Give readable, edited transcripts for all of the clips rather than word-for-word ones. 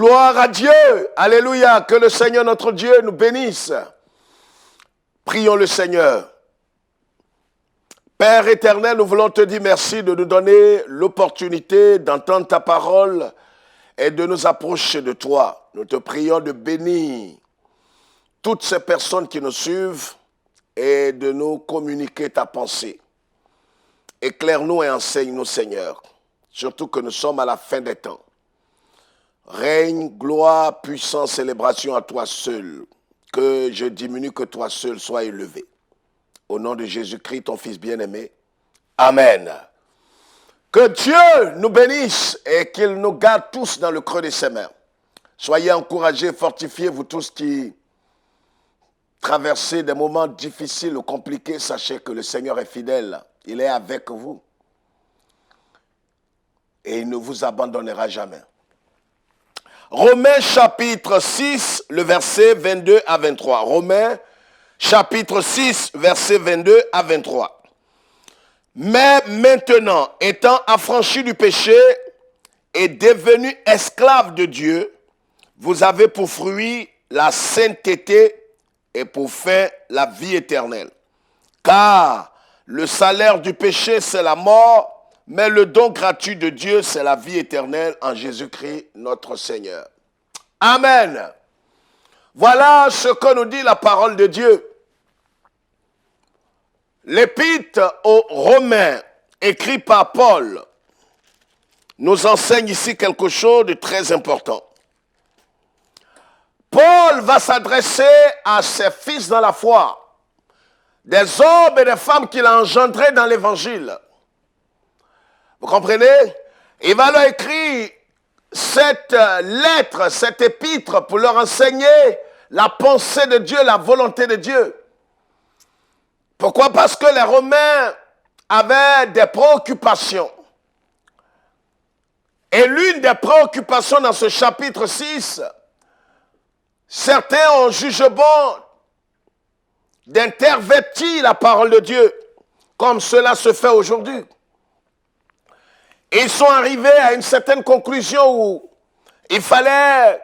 Gloire à Dieu. Alléluia. Que le Seigneur notre Dieu nous bénisse. Prions le Seigneur. Père éternel, nous voulons te dire merci de nous donner l'opportunité d'entendre ta parole et de nous approcher de toi. Nous te prions de bénir toutes ces personnes qui nous suivent et de nous communiquer ta pensée. Éclaire-nous et enseigne-nous, Seigneur, surtout que nous sommes à la fin des temps. Règne, gloire, puissance, célébration à toi seul. Que je diminue, que toi seul sois élevé. Au nom de Jésus-Christ, ton Fils bien-aimé. Amen. Que Dieu nous bénisse et qu'il nous garde tous dans le creux de ses mains. Soyez encouragés, fortifiés, vous tous qui traversez des moments difficiles ou compliqués. Sachez que le Seigneur est fidèle. Il est avec vous. Et il ne vous abandonnera jamais. Romains chapitre 6, le verset 22 à 23. Romains chapitre 6, verset 22 à 23. Mais maintenant, étant affranchis du péché et devenus esclaves de Dieu, vous avez pour fruit la sainteté et pour fin la vie éternelle. Car le salaire du péché, c'est la mort, mais le don gratuit de Dieu, c'est la vie éternelle en Jésus-Christ, notre Seigneur. Amen. Voilà ce que nous dit la parole de Dieu. L'épître aux Romains, écrit par Paul, nous enseigne ici quelque chose de très important. Paul va s'adresser à ses fils dans la foi, des hommes et des femmes qu'il a engendrés dans l'évangile. Vous comprenez? Il va leur écrire cette lettre, cette épître pour leur enseigner la pensée de Dieu, la volonté de Dieu. Pourquoi? Parce que les Romains avaient des préoccupations. Et l'une des préoccupations dans ce chapitre 6, certains ont jugé bon d'intervertir la parole de Dieu, comme cela se fait aujourd'hui. Ils sont arrivés à une certaine conclusion où il fallait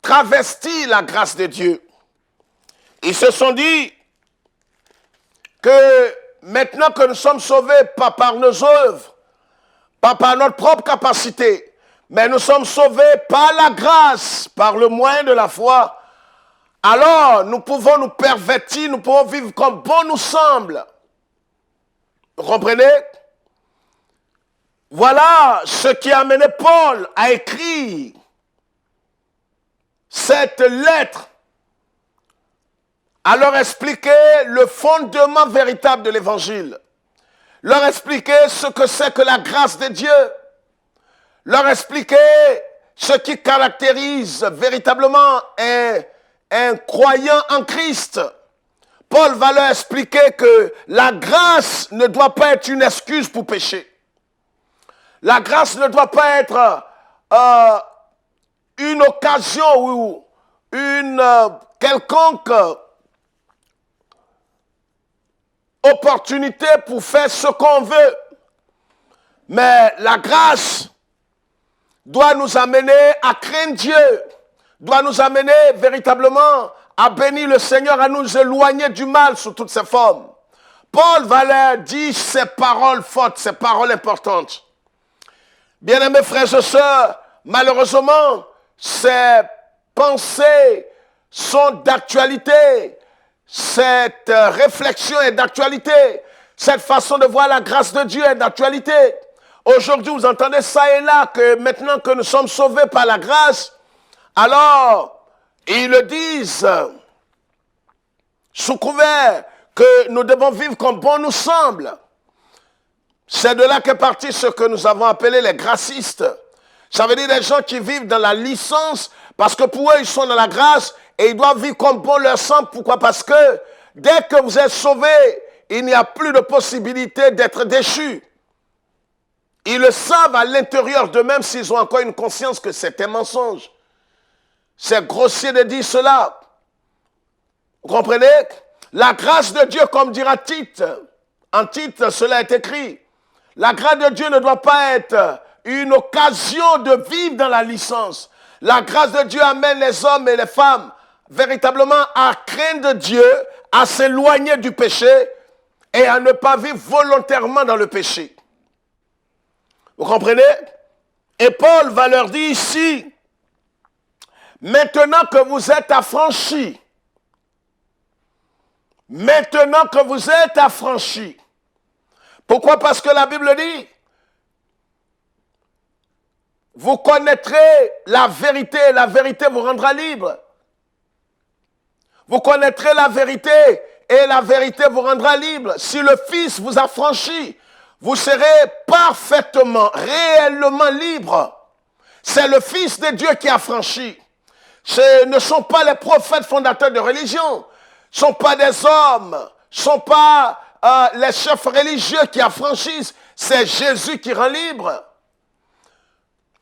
travestir la grâce de Dieu. Ils se sont dit que maintenant que nous sommes sauvés, pas par nos œuvres, pas par notre propre capacité, mais nous sommes sauvés par la grâce, par le moyen de la foi, alors nous pouvons nous pervertir, nous pouvons vivre comme bon nous semble. Vous comprenez? Voilà ce qui a amené Paul à écrire cette lettre, à leur expliquer le fondement véritable de l'évangile, leur expliquer ce que c'est que la grâce de Dieu, leur expliquer ce qui caractérise véritablement un croyant en Christ. Paul va leur expliquer que la grâce ne doit pas être une excuse pour pécher. La grâce ne doit pas être une occasion ou une quelconque opportunité pour faire ce qu'on veut. Mais la grâce doit nous amener à craindre Dieu, doit nous amener véritablement à bénir le Seigneur, à nous éloigner du mal sous toutes ses formes. Paul va leur dire ces paroles fortes, ces paroles importantes. Bien-aimés frères et sœurs, malheureusement, ces pensées sont d'actualité. Cette réflexion est d'actualité. Cette façon de voir la grâce de Dieu est d'actualité. Aujourd'hui, vous entendez ça et là, que maintenant que nous sommes sauvés par la grâce, alors, ils le disent sous couvert que nous devons vivre comme bon nous semble. C'est de là qu'est parti ce que nous avons appelé les gracistes. Ça veut dire des gens qui vivent dans la licence parce que pour eux, ils sont dans la grâce et ils doivent vivre comme bon leur semble. Pourquoi? Parce que dès que vous êtes sauvés, il n'y a plus de possibilité d'être déchus. Ils le savent à l'intérieur d'eux-mêmes s'ils ont encore une conscience que c'est un mensonge. C'est grossier de dire cela. Vous comprenez? La grâce de Dieu, comme dira Tite, en Tite, cela est écrit. La grâce de Dieu ne doit pas être une occasion de vivre dans la licence. La grâce de Dieu amène les hommes et les femmes véritablement à craindre Dieu, à s'éloigner du péché et à ne pas vivre volontairement dans le péché. Vous comprenez? Et Paul va leur dire ici, maintenant que vous êtes affranchis, maintenant que vous êtes affranchis. Pourquoi? Parce que la Bible dit, vous connaîtrez la vérité vous rendra libre. Vous connaîtrez la vérité et la vérité vous rendra libre. Si le Fils vous affranchit, vous serez parfaitement, réellement libre. C'est le Fils de Dieu qui affranchit. Ce ne sont pas les prophètes fondateurs de religion. Ce ne sont pas des hommes. Ce ne sont pas les chefs religieux qui affranchissent. C'est Jésus qui rend libre.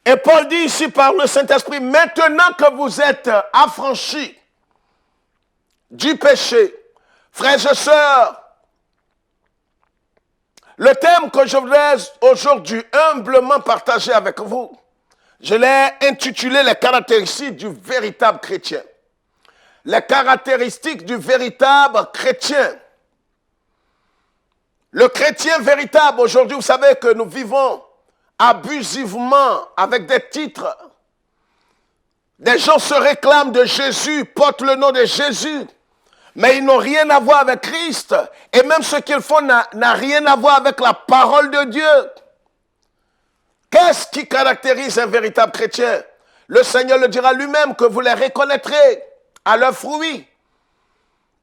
Et Paul dit ici par le Saint-Esprit, maintenant que vous êtes affranchis du péché, frères et sœurs, le thème que je voudrais aujourd'hui humblement partager avec vous, je l'ai intitulé les caractéristiques du véritable chrétien. Les caractéristiques du véritable chrétien. Le chrétien véritable, aujourd'hui, vous savez que nous vivons abusivement avec des titres. Des gens se réclament de Jésus, portent le nom de Jésus, mais ils n'ont rien à voir avec Christ. Et même ce qu'ils font n'a rien à voir avec la parole de Dieu. Qu'est-ce qui caractérise un véritable chrétien? Le Seigneur le dira lui-même que vous les reconnaîtrez à leurs fruits.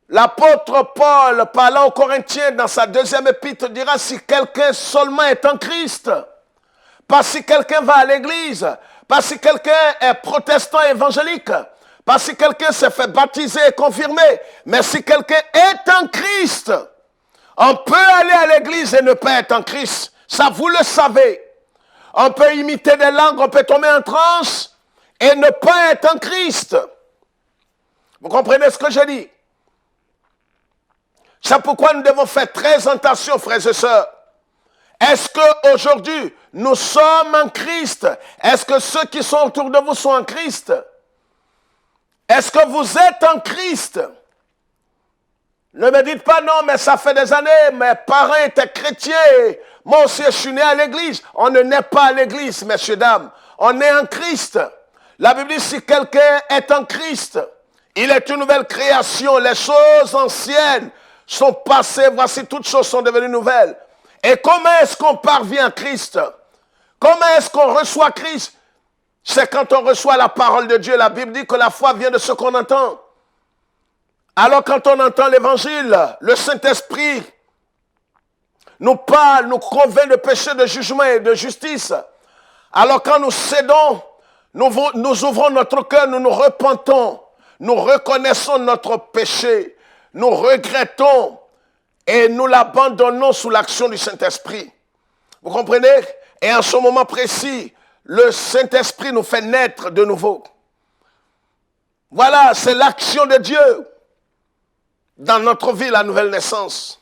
L'apôtre Paul, parlant aux Corinthiens dans sa deuxième épître, dira si quelqu'un seulement est en Christ, pas si quelqu'un va à l'église, pas si quelqu'un est protestant évangélique, pas si quelqu'un s'est fait baptiser et confirmer, mais si quelqu'un est en Christ, on peut aller à l'église et ne pas être en Christ. Ça, vous le savez. On peut imiter des langues, on peut tomber en transe et ne pas être en Christ. Vous comprenez ce que je dis? C'est pourquoi nous devons faire très attention, frères et sœurs. Est-ce qu'aujourd'hui, nous sommes en Christ? Est-ce que ceux qui sont autour de vous sont en Christ? Est-ce que vous êtes en Christ? Ne me dites pas non, mais ça fait des années, mes parents étaient chrétiens. Moi aussi, je suis né à l'église. On ne naît pas à l'église, messieurs, dames. On est en Christ. La Bible dit, si quelqu'un est en Christ, il est une nouvelle création. Les choses anciennes sont passées. Voici, toutes choses sont devenues nouvelles. Et comment est-ce qu'on parvient à Christ? Comment est-ce qu'on reçoit Christ? C'est quand on reçoit la parole de Dieu. La Bible dit que la foi vient de ce qu'on entend. Alors quand on entend l'évangile, le Saint-Esprit nous parle, nous convainc de péché, de jugement et de justice. Alors quand nous cédons, nous ouvrons notre cœur, nous nous repentons, nous reconnaissons notre péché, nous regrettons et nous l'abandonnons sous l'action du Saint-Esprit. Vous comprenez? Et en ce moment précis, le Saint-Esprit nous fait naître de nouveau. Voilà, c'est l'action de Dieu dans notre vie, la nouvelle naissance.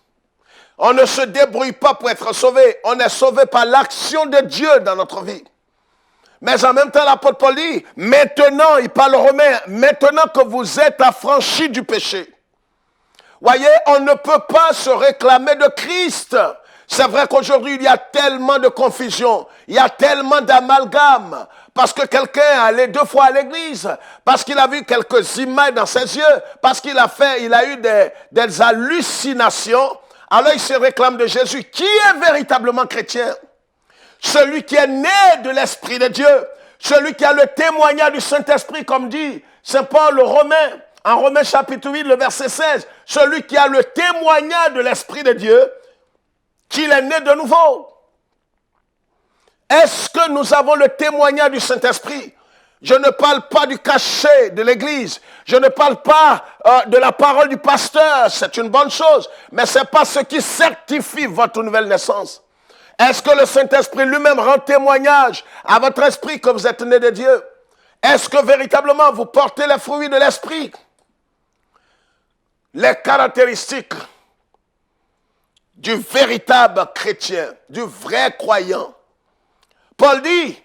On ne se débrouille pas pour être sauvé. On est sauvé par l'action de Dieu dans notre vie. Mais en même temps, l'apôtre Paul dit, maintenant, il parle aux Romains, maintenant que vous êtes affranchis du péché. Voyez, on ne peut pas se réclamer de Christ. C'est vrai qu'aujourd'hui, il y a tellement de confusion, il y a tellement d'amalgame, parce que quelqu'un est allé 2 fois à l'église, parce qu'il a vu quelques images dans ses yeux, parce qu'il a eu des hallucinations, alors il se réclame de Jésus. Qui est véritablement chrétien? Celui qui est né de l'Esprit de Dieu, celui qui a le témoignage du Saint-Esprit, comme dit Saint Paul aux Romains, en Romains chapitre 8, le verset 16, celui qui a le témoignage de l'Esprit de Dieu, qu'il est né de nouveau. Est-ce que nous avons le témoignage du Saint-Esprit? Je ne parle pas du cachet de l'Église. Je ne parle pas de la parole du pasteur. C'est une bonne chose. Mais ce n'est pas ce qui certifie votre nouvelle naissance. Est-ce que le Saint-Esprit lui-même rend témoignage à votre esprit que vous êtes né de Dieu? Est-ce que véritablement vous portez les fruits de l'Esprit? Les caractéristiques du véritable chrétien, du vrai croyant. Paul dit,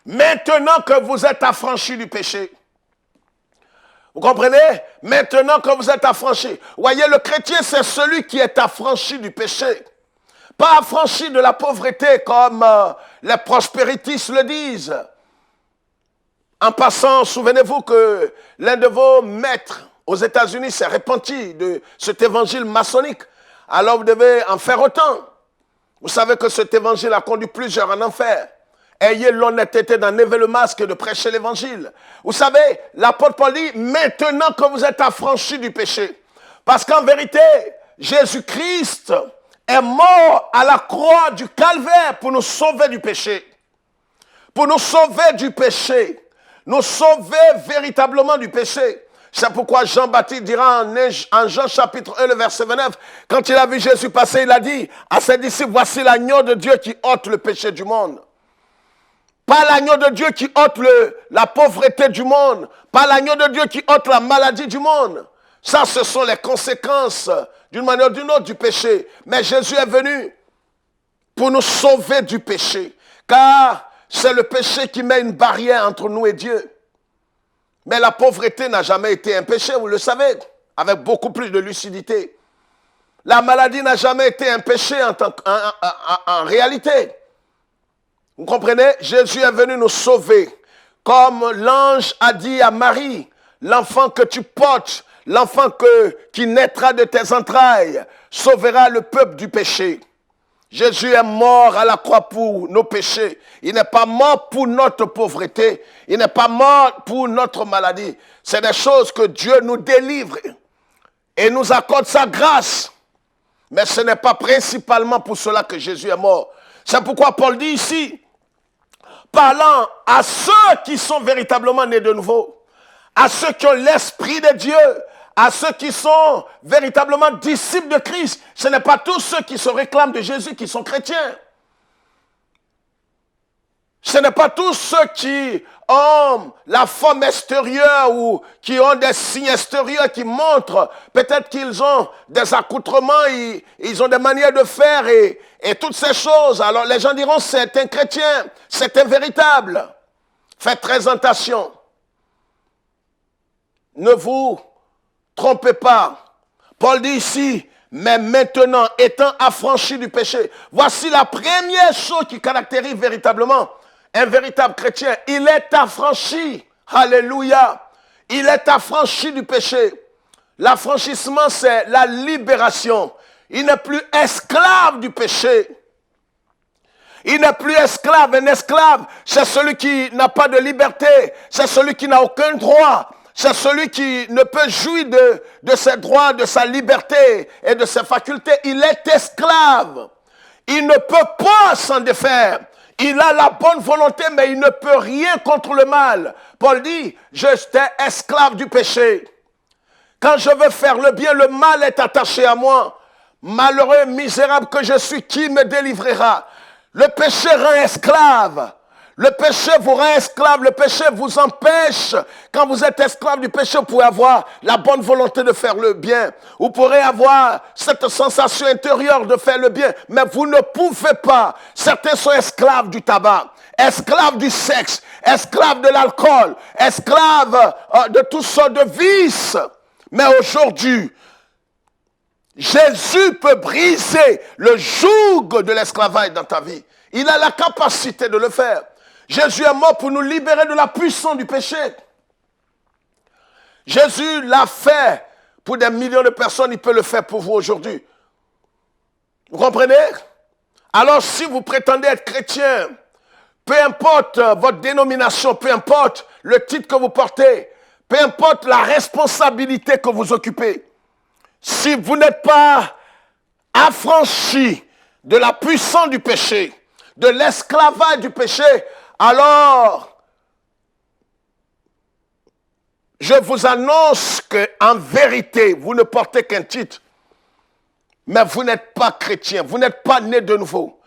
maintenant que vous êtes affranchis du péché. Vous comprenez? Maintenant que vous êtes affranchis. Voyez, le chrétien, c'est celui qui est affranchi du péché. Pas affranchi de la pauvreté comme les prospéritistes le disent. En passant, souvenez-vous que l'un de vos maîtres aux États-Unis s'est repenti de cet évangile maçonnique. Alors vous devez en faire autant. Vous savez que cet évangile a conduit plusieurs en enfer. Ayez l'honnêteté d'enlever le masque et de prêcher l'évangile. Vous savez, l'apôtre Paul dit, maintenant que vous êtes affranchis du péché. Parce qu'en vérité, Jésus-Christ est mort à la croix du calvaire pour nous sauver du péché. Pour nous sauver du péché. Nous sauver véritablement du péché. C'est pourquoi Jean-Baptiste dira en Jean chapitre 1, le verset 29, quand il a vu Jésus passer, il a dit à ses disciples, voici l'agneau de Dieu qui ôte le péché du monde. Pas l'agneau de Dieu qui ôte la pauvreté du monde. Pas l'agneau de Dieu qui ôte la maladie du monde. Ça, ce sont les conséquences, d'une manière ou d'une autre, du péché. Mais Jésus est venu pour nous sauver du péché. Car c'est le péché qui met une barrière entre nous et Dieu. Mais la pauvreté n'a jamais été un péché, vous le savez, avec beaucoup plus de lucidité. La maladie n'a jamais été un péché en réalité. Vous comprenez? Jésus est venu nous sauver. Comme l'ange a dit à Marie, l'enfant que tu portes, l'enfant qui naîtra de tes entrailles, sauvera le peuple du péché. Jésus est mort à la croix pour nos péchés. Il n'est pas mort pour notre pauvreté. Il n'est pas mort pour notre maladie. C'est des choses que Dieu nous délivre et nous accorde sa grâce. Mais ce n'est pas principalement pour cela que Jésus est mort. C'est pourquoi Paul dit ici, parlant à ceux qui sont véritablement nés de nouveau, à ceux qui ont l'Esprit de Dieu, à ceux qui sont véritablement disciples de Christ. Ce n'est pas tous ceux qui se réclament de Jésus qui sont chrétiens. Ce n'est pas tous ceux qui ont la forme extérieure ou qui ont des signes extérieurs qui montrent peut-être qu'ils ont des accoutrements, ils ont des manières de faire et toutes ces choses. Alors les gens diront c'est un chrétien, c'est un véritable. Faites très attention. Ne vous trompez pas. Paul dit ici, mais maintenant, étant affranchi du péché, voici la première chose qui caractérise véritablement un véritable chrétien. Il est affranchi. Alléluia. Il est affranchi du péché. L'affranchissement, c'est la libération. Il n'est plus esclave du péché. Il n'est plus esclave. Un esclave, c'est celui qui n'a pas de liberté. C'est celui qui n'a aucun droit. C'est celui qui ne peut jouir de ses droits, de sa liberté et de ses facultés. Il est esclave. Il ne peut pas s'en défaire. Il a la bonne volonté, mais il ne peut rien contre le mal. Paul dit, j'étais esclave du péché. Quand je veux faire le bien, le mal est attaché à moi. Malheureux, misérable que je suis, qui me délivrera? Le péché rend esclave. Le péché vous rend esclave, le péché vous empêche. Quand vous êtes esclave du péché, vous pouvez avoir la bonne volonté de faire le bien. Vous pourrez avoir cette sensation intérieure de faire le bien, mais vous ne pouvez pas. Certains sont esclaves du tabac, esclaves du sexe, esclaves de l'alcool, esclaves de toutes sortes de vices. Mais aujourd'hui, Jésus peut briser le joug de l'esclavage dans ta vie. Il a la capacité de le faire. Jésus est mort pour nous libérer de la puissance du péché. Jésus l'a fait pour des millions de personnes, il peut le faire pour vous aujourd'hui. Vous comprenez? Alors si vous prétendez être chrétien, peu importe votre dénomination, peu importe le titre que vous portez, peu importe la responsabilité que vous occupez, si vous n'êtes pas affranchi de la puissance du péché, de l'esclavage du péché, alors, je vous annonce qu'en vérité, vous ne portez qu'un titre, mais vous n'êtes pas chrétien, vous n'êtes pas né de nouveau.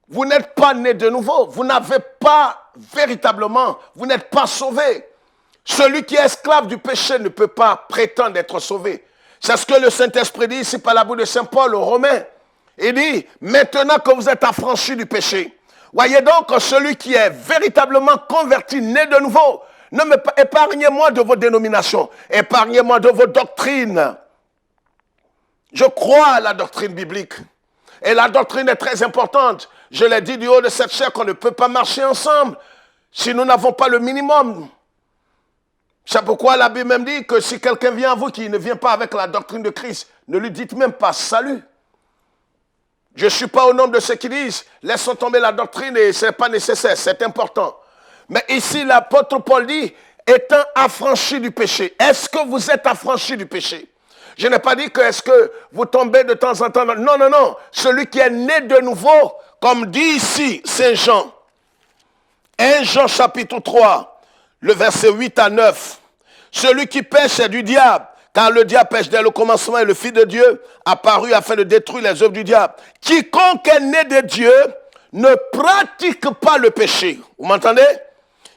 Vous n'êtes pas né de nouveau, vous n'avez pas véritablement, vous n'êtes pas sauvé. Celui qui est esclave du péché ne peut pas prétendre être sauvé. C'est ce que le Saint-Esprit dit ici par la bouche de Saint Paul aux Romains. Il dit, maintenant que vous êtes affranchis du péché, Voyez donc, celui qui est véritablement converti, né de nouveau, ne me épargnez-moi de vos dénominations, épargnez-moi de vos doctrines. Je crois à la doctrine biblique. Et la doctrine est très importante. Je l'ai dit du haut de cette chair qu'on ne peut pas marcher ensemble si nous n'avons pas le minimum. C'est pourquoi la Bible même dit que si quelqu'un vient à vous qui ne vient pas avec la doctrine de Christ, ne lui dites même pas salut. Je ne suis pas au nombre de ceux qui disent laissons tomber la doctrine et ce n'est pas nécessaire, c'est important. Mais ici l'apôtre Paul dit étant affranchi du péché. Est-ce que vous êtes affranchi du péché? Je n'ai pas dit que est-ce que vous tombez de temps en temps. Non, non, non. Celui qui est né de nouveau, comme dit ici Saint Jean. 1 Jean chapitre 3, le verset 8 à 9. Celui qui pêche est du diable, car le diable pêche dès le commencement et le Fils de Dieu apparu afin de détruire les œuvres du diable. Quiconque est né de Dieu ne pratique pas le péché. Vous m'entendez?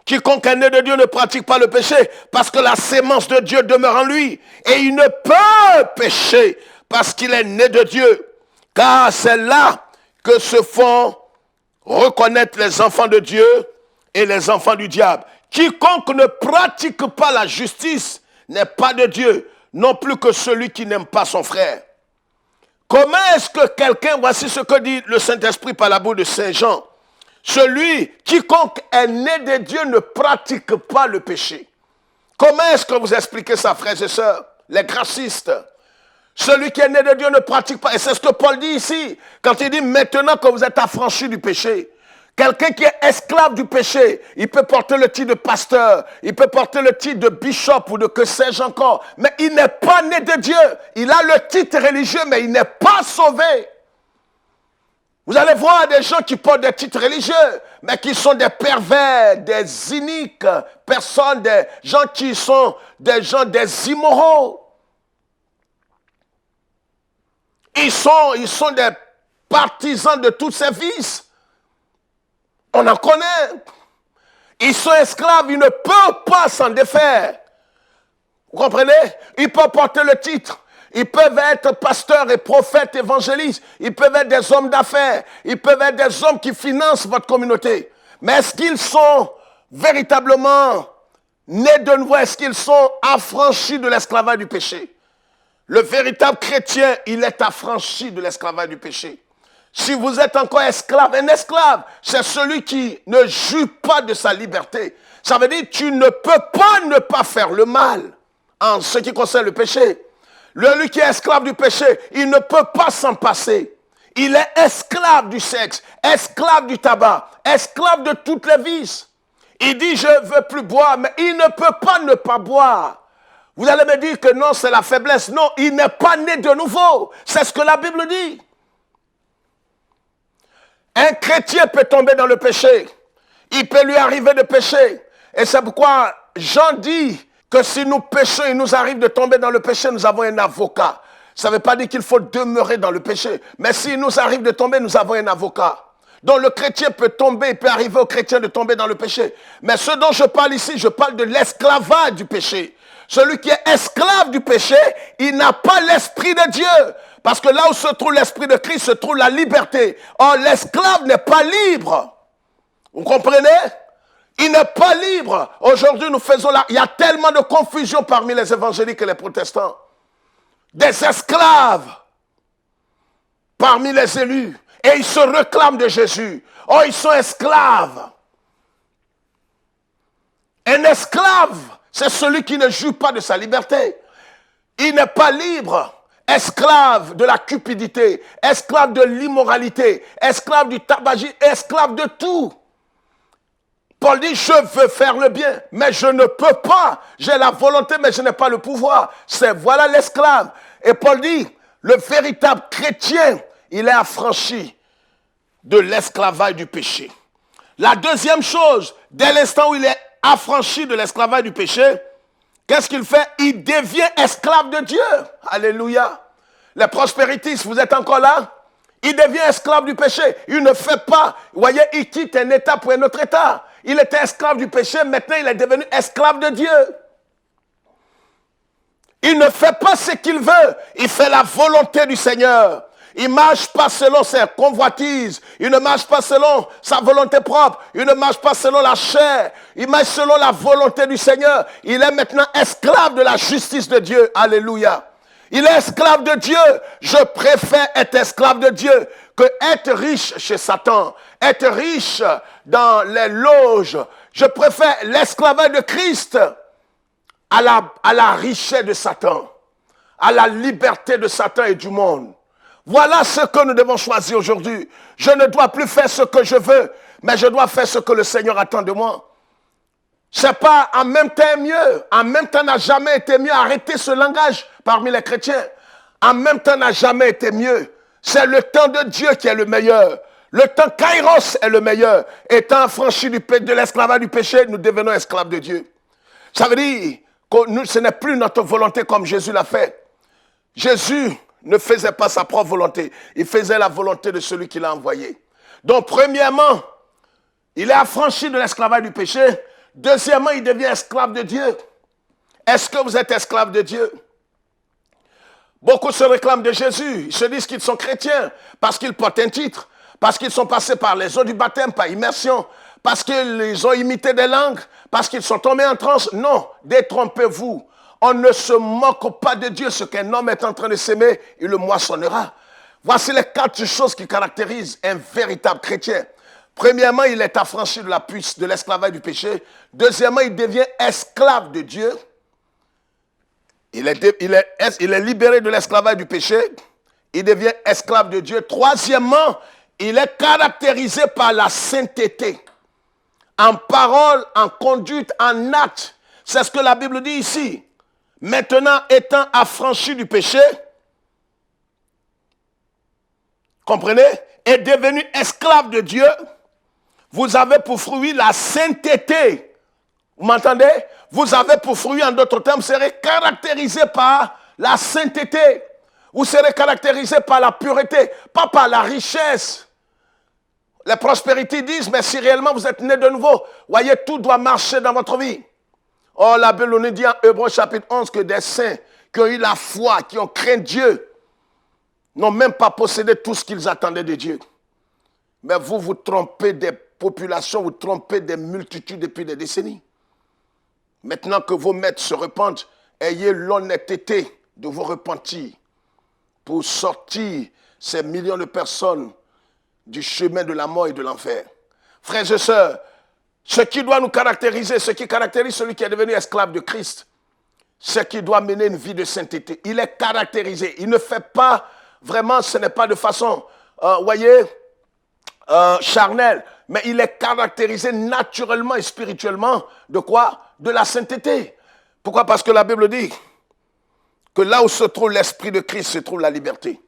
Quiconque est né de Dieu ne pratique pas le péché parce que la sémence de Dieu demeure en lui. Et il ne peut pécher parce qu'il est né de Dieu. Car c'est là que se font reconnaître les enfants de Dieu et les enfants du diable. Quiconque ne pratique pas la justice n'est pas de Dieu, non plus que celui qui n'aime pas son frère. Comment est-ce que quelqu'un, voici ce que dit le Saint-Esprit par la bouche de Saint Jean, quiconque est né de Dieu ne pratique pas le péché. Comment est-ce que vous expliquez ça, frères et sœurs, les gracistes? Celui qui est né de Dieu ne pratique pas. Et c'est ce que Paul dit ici, quand il dit maintenant que vous êtes affranchis du péché. Quelqu'un qui est esclave du péché, il peut porter le titre de pasteur, il peut porter le titre de bishop ou de que sais-je encore, mais il n'est pas né de Dieu. Il a le titre religieux, mais il n'est pas sauvé. Vous allez voir des gens qui portent des titres religieux, mais qui sont des pervers, des iniques personnes, des gens qui sont des immoraux. Ils sont des partisans de tous ces vices. On en connaît. Ils sont esclaves, ils ne peuvent pas s'en défaire. Vous comprenez? Ils peuvent porter le titre. Ils peuvent être pasteurs et prophètes, évangélistes. Ils peuvent être des hommes d'affaires. Ils peuvent être des hommes qui financent votre communauté. Mais est-ce qu'ils sont véritablement nés de nouveau? Est-ce qu'ils sont affranchis de l'esclavage du péché? Le véritable chrétien, il est affranchi de l'esclavage du péché. Si vous êtes encore esclave, un esclave, c'est celui qui ne jouit pas de sa liberté. Ça veut dire que tu ne peux pas ne pas faire le mal en ce qui concerne le péché. Lui qui est esclave du péché, il ne peut pas s'en passer. Il est esclave du sexe, esclave du tabac, esclave de toutes les vices. Il dit, je ne veux plus boire, mais il ne peut pas ne pas boire. Vous allez me dire que non, c'est la faiblesse. Non, il n'est pas né de nouveau. C'est ce que la Bible dit. Un chrétien peut tomber dans le péché. Il peut lui arriver de pécher. Et c'est pourquoi Jean dit que si nous péchons, il nous arrive de tomber dans le péché, nous avons un avocat. Ça ne veut pas dire qu'il faut demeurer dans le péché. Mais s'il nous arrive de tomber, nous avons un avocat. Donc le chrétien peut tomber, il peut arriver au chrétien de tomber dans le péché. Mais ce dont je parle ici, je parle de l'esclavage du péché. Celui qui est esclave du péché, il n'a pas l'esprit de Dieu. Parce que là où se trouve l'esprit de Christ, se trouve la liberté. Or, l'esclave n'est pas libre. Vous comprenez? Il n'est pas libre. Aujourd'hui, nous faisons là. Il y a tellement de confusion parmi les évangéliques et les protestants. Des esclaves parmi les élus. Et ils se réclament de Jésus. Oh, ils sont esclaves. Un esclave, c'est celui qui ne joue pas de sa liberté. Il n'est pas libre. Esclave de la cupidité, esclave de l'immoralité, esclave du tabagisme, esclave de tout. Paul dit, je veux faire le bien, mais je ne peux pas. J'ai la volonté, mais je n'ai pas le pouvoir. Voilà l'esclave. Et Paul dit, le véritable chrétien, il est affranchi de l'esclavage du péché. La deuxième chose, dès l'instant où il est affranchi de l'esclavage du péché, qu'est-ce qu'il fait? Il devient esclave de Dieu. Alléluia. Les prospéritistes, vous êtes encore là? Il devient esclave du péché. Il ne fait pas. Vous voyez, il quitte un état pour un autre état. Il était esclave du péché, maintenant il est devenu esclave de Dieu. Il ne fait pas ce qu'il veut. Il fait la volonté du Seigneur. Il ne marche pas selon ses convoitises. Il ne marche pas selon sa volonté propre. Il ne marche pas selon la chair. Il marche selon la volonté du Seigneur. Il est maintenant esclave de la justice de Dieu. Alléluia. Il est esclave de Dieu. Je préfère être esclave de Dieu que être riche chez Satan. Être riche dans les loges. Je préfère l'esclavage de Christ à la richesse de Satan. À la liberté de Satan et du monde. Voilà ce que nous devons choisir aujourd'hui. Je ne dois plus faire ce que je veux, mais je dois faire ce que le Seigneur attend de moi. C'est pas en même temps mieux. En même temps n'a jamais été mieux. Arrêtez ce langage parmi les chrétiens. En même temps n'a jamais été mieux. C'est le temps de Dieu qui est le meilleur. Le temps Kairos est le meilleur. Étant affranchis de l'esclavage du péché, nous devenons esclaves de Dieu. Ça veut dire que ce n'est plus notre volonté comme Jésus l'a fait. Jésus ne faisait pas sa propre volonté. Il faisait la volonté de celui qui l'a envoyé. Donc, premièrement, il est affranchi de l'esclavage du péché. Deuxièmement, il devient esclave de Dieu. Est-ce que vous êtes esclave de Dieu? Beaucoup se réclament de Jésus. Ils se disent qu'ils sont chrétiens parce qu'ils portent un titre, parce qu'ils sont passés par les eaux du baptême, par immersion, parce qu'ils ont imité des langues, parce qu'ils sont tombés en transe. Non, détrompez-vous. On ne se moque pas de Dieu. Ce qu'un homme est en train de s'aimer, il le moissonnera. Voici les 4 choses qui caractérisent un véritable chrétien. Premièrement, il est affranchi de l'esclavage du péché. Deuxièmement, il devient esclave de Dieu. Il est libéré de l'esclavage du péché. Il devient esclave de Dieu. Troisièmement, il est caractérisé par la sainteté. En parole, en conduite, en acte. C'est ce que la Bible dit ici. Maintenant, étant affranchi du péché, comprenez, est devenu esclave de Dieu, vous avez pour fruit la sainteté. Vous m'entendez? Vous avez pour fruit, en d'autres termes, vous serez caractérisé par la sainteté. Vous serez caractérisé par la pureté, pas par la richesse. Les prospérités disent, mais si réellement vous êtes né de nouveau, voyez, tout doit marcher dans votre vie. Oh, la Bible nous dit en Hébreux chapitre 11 que des saints qui ont eu la foi, qui ont craint Dieu, n'ont même pas possédé tout ce qu'ils attendaient de Dieu. Mais vous vous trompez des populations, vous trompez des multitudes depuis des décennies. Maintenant que vos maîtres se repentent, ayez l'honnêteté de vous repentir pour sortir ces millions de personnes du chemin de la mort et de l'enfer. Frères et sœurs, ce qui doit nous caractériser, ce qui caractérise celui qui est devenu esclave de Christ, c'est qu'il doit mener une vie de sainteté. Il est caractérisé. Il ne fait pas, vraiment, ce n'est pas de façon, charnelle, mais il est caractérisé naturellement et spirituellement de quoi? De la sainteté. Pourquoi? Parce que la Bible dit que là où se trouve l'Esprit de Christ se trouve la liberté.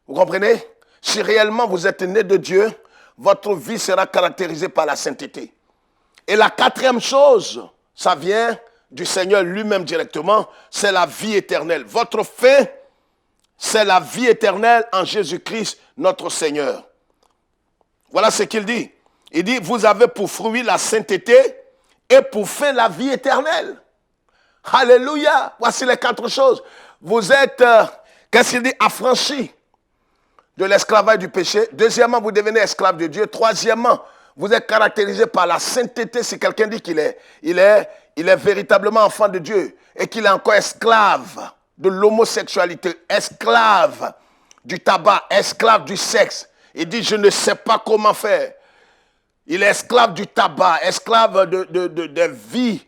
Vous comprenez? Si réellement vous êtes né de Dieu, votre vie sera caractérisée par la sainteté. Et la 4e chose, ça vient du Seigneur lui-même directement, c'est la vie éternelle. Votre fin, c'est la vie éternelle en Jésus-Christ, notre Seigneur. Voilà ce qu'il dit. Il dit, vous avez pour fruit la sainteté et pour fin la vie éternelle. Alléluia. Voici les 4 choses. Vous êtes, qu'est-ce qu'il dit? Affranchis de l'esclavage du péché. Deuxièmement, vous devenez esclave de Dieu. Troisièmement, vous êtes caractérisé par la sainteté. Si quelqu'un dit qu'il est véritablement enfant de Dieu et qu'il est encore esclave de l'homosexualité, esclave du tabac, esclave du sexe, il dit, je ne sais pas comment faire. Il est esclave du tabac, esclave de vie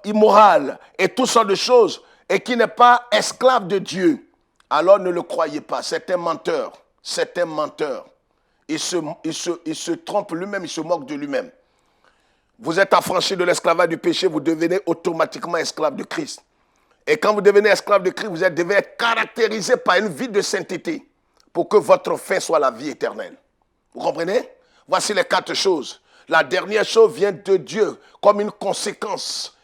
immorale et toutes sortes de choses, et qui n'est pas esclave de Dieu. Alors ne le croyez pas, c'est un menteur. C'est un menteur. Il se trompe lui-même, il se moque de lui-même. Vous êtes affranchi de l'esclavage du péché, vous devenez automatiquement esclave de Christ. Et quand vous devenez esclave de Christ, vous devez être caractérisé par une vie de sainteté pour que votre fin soit la vie éternelle. Vous comprenez? Voici les 4 choses. La dernière chose vient de Dieu comme une conséquence.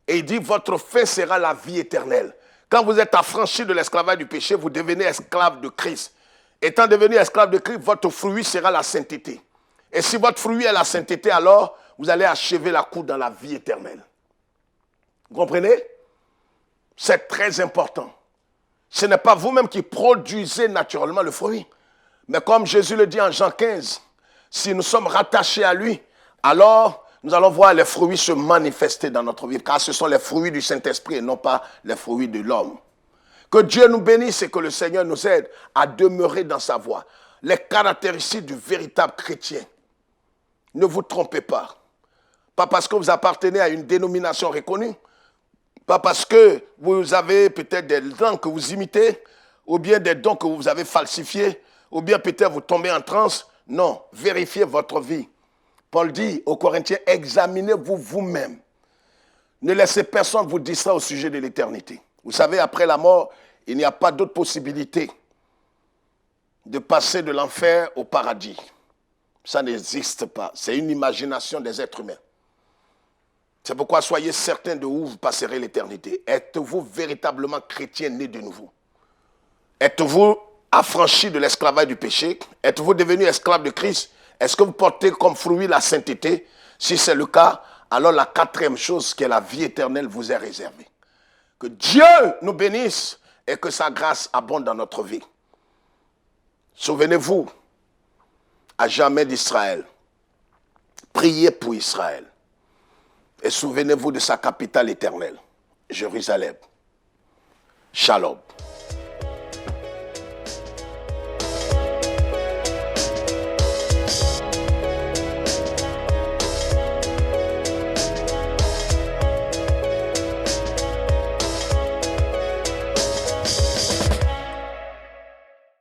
Et il dit, votre fin sera la vie éternelle. Quand vous êtes affranchi de l'esclavage du péché, vous devenez esclave de Christ. Étant devenu esclave de Christ, votre fruit sera la sainteté. Et si votre fruit est la sainteté, alors vous allez achever la course dans la vie éternelle. Vous comprenez? C'est très important. Ce n'est pas vous-même qui produisez naturellement le fruit. Mais comme Jésus le dit en Jean 15, si nous sommes rattachés à lui, alors nous allons voir les fruits se manifester dans notre vie, car ce sont les fruits du Saint-Esprit et non pas les fruits de l'homme. Que Dieu nous bénisse et que le Seigneur nous aide à demeurer dans sa voie. Les caractéristiques du véritable chrétien. Ne vous trompez pas. Pas parce que vous appartenez à une dénomination reconnue, pas parce que vous avez peut-être des langues que vous imitez, ou bien des dons que vous avez falsifiés, ou bien peut-être vous tombez en transe. Non, vérifiez votre vie. Paul dit aux Corinthiens, examinez-vous vous-même. Ne laissez personne vous distraire au sujet de l'éternité. Vous savez, après la mort, il n'y a pas d'autre possibilité de passer de l'enfer au paradis. Ça n'existe pas. C'est une imagination des êtres humains. C'est pourquoi soyez certains de où vous passerez l'éternité. Êtes-vous véritablement chrétien né de nouveau? Êtes-vous affranchi de l'esclavage du péché? Êtes-vous devenu esclave de Christ? Est-ce que vous portez comme fruit la sainteté? Si c'est le cas, alors la quatrième chose qui est la vie éternelle vous est réservée. Que Dieu nous bénisse et que sa grâce abonde dans notre vie. Souvenez-vous à jamais d'Israël. Priez pour Israël. Et souvenez-vous de sa capitale éternelle, Jérusalem. Shalom.